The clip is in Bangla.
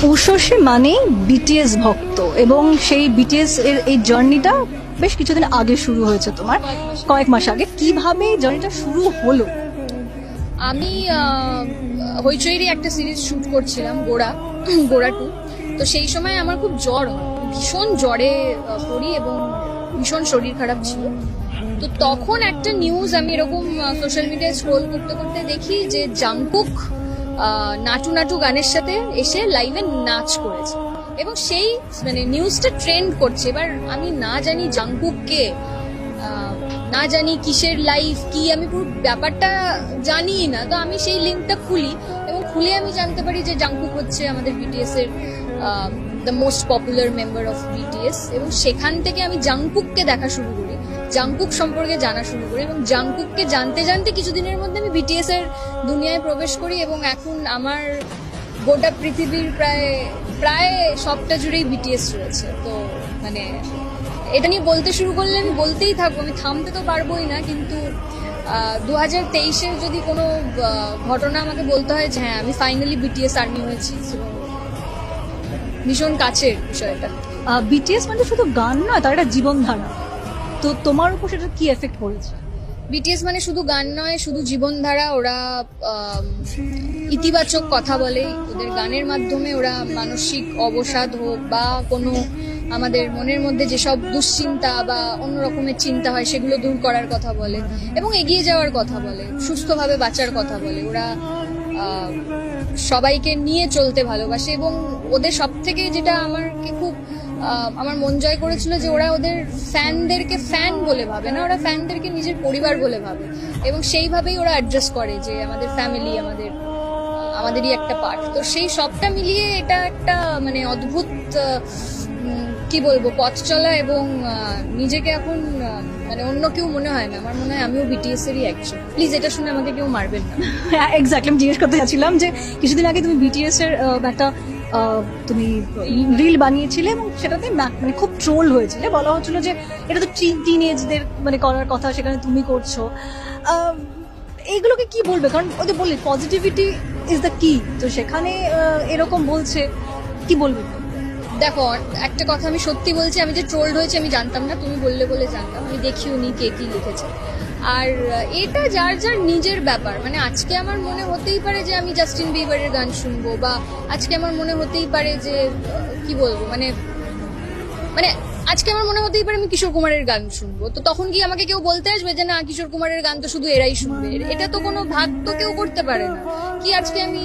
উষসী মানেই বিটিএস ভক্ত, এবং সেই বিটিএস এর এই জার্নিটা বেশ কিছুদিন আগে শুরু হয়েছে তোমার, কয়েক মাস আগে। কিভাবে জার্নিটা শুরু হলো? আমি হইচইরই একটা সিরিজ শুট করছিলাম, গোড়া 2। তো সেই সময় আমার খুব জ্বর হয়, ভীষণ জ্বরে পড়ি এবং ভীষণ শরীর খারাপ ছিল। তো তখন একটা নিউজ আমি এরকম সোশ্যাল মিডিয়ায় স্ক্রোল করতে করতে দেখি যে জাংকুক নাটু নাটু গানের সাথে এসে লাইভে নাচ করেছে, এবং সেই মানে নিউজটা ট্রেন্ড করছে। এবার আমি না জানি জাংকুক কে, না জানি কিসের লাইভ কি, আমি পুরো ব্যাপারটা জানি না। তো আমি সেই লিঙ্কটা খুলি এবং খুলে আমি জানতে পারি যে জাংকুক হচ্ছে আমাদের বিটিএস এর the most popular member of BTS, এবং সেখান থেকে আমি জাংকুককে দেখা শুরু করি, জাংকুক সম্পর্কে জানা শুরু করি, এবং জাংকুককে জানতে জানতে কিছুদিনের মধ্যে আমি বিটিএস এর দুনিয়ায় প্রবেশ করি, এবং এখন আমার গোটা পৃথিবীর প্রায় সবটা জুড়েই বিটিএস রয়েছে। তো মানে এটা নিয়ে বলতে শুরু করলে আমি বলতেই থাকবো, আমি থামতে তো পারবোই না। কিন্তু 2023-এর যদি কোনো ঘটনা আমাকে বলতে হয় যে হ্যাঁ আমি ফাইনালি বিটিএস আর্মি হয়েছি, ভীষণ কাছের বিষয়টা। বিটিএস মানে শুধু গান নয়, তার একটা জীবনধারা। তো তোমার উপর সেটা কি এফেক্ট করেছে? বিটিএস মানে শুধু গান নয়, শুধু জীবনধারা। ওরা ইতিবাচক কথা বলে, ওদের গানের মাধ্যমে ওরা মানসিক অবসাদ হোক বা কোনো আমাদের মনের মধ্যে যেসব দুশ্চিন্তা বা অন্য রকমের চিন্তা হয় সেগুলো দূর করার কথা বলে, এবং এগিয়ে যাওয়ার কথা বলে, সুস্থভাবে বাঁচার কথা বলে। ওরা সবাইকে নিয়ে চলতে ভালোবাসে, এবং ওদের সব থেকে যেটা আমাকে খুব আমার মন জয় করেছিল যে ওরা ওদের ফ্যানদেরকে ফ্যান বলে ভাবে না, ওরা ফ্যানদেরকে নিজের পরিবার বলে ভাবে, এবং সেইভাবেই ওরা অ্যাড্রেস করে যে আমাদের ফ্যামিলি আমাদেরই একটা পার্ট। তো সেই সবটা মিলিয়ে এটা একটা মানে অদ্ভুত কি বলবো পথ চলা, এবং নিজেকে এখন মানে অন্য কেউ মনে হয় না। আমার মনে হয় আমিও বিটিএস এরই একজন। প্লিজ এটা শুনে আমাকে কেউ মারবেন না। এক্স্যাক্টলি, আমি জিজ্ঞেস করতে চাচ্ছিলাম যে কিছুদিন আগে তুমি বিটিএস এর একটা তুমি রিল বানিয়েছিলে, এবং সেটাতে মানে খুব ট্রোল হয়েছিল, বলা হচ্ছিল যে এটা তো টিনেজদের মানে করার কথা, সেখানে তুমি করছো। এইগুলোকে কি বলবে? কারণ ওদের বললে পজিটিভিটি ইজ দ্য কি, তো সেখানে এরকম বলছে, কি বলবে? দেখো, একটা কথা আমি সত্যি বলছি, আমি যে ট্রোলড হয়েছে আমি জানতাম না, তুমি বললে বলে জানতাম। আমি দেখিও নি কে কি লিখেছে, আর এটা যার যার নিজের ব্যাপার। মানে আজকে আমার মনে হতেই পারে যে আমি জাস্টিন বিবারের গান শুনবো, বা আজকে আমার মনে হতেই পারে যে কি বলবো মানে মানে আজকে আমার মনে হতেই পারে আমি কিশোর কুমারের গান শুনবো। তো তখন কি আমাকে কেউ বলতে আসবে যে না কিশোর কুমারের গান তো শুধু এরাই শুনবে? এটা তো কোনো ভাগ তো কেউ করতে পারে না। কি আজকে আমি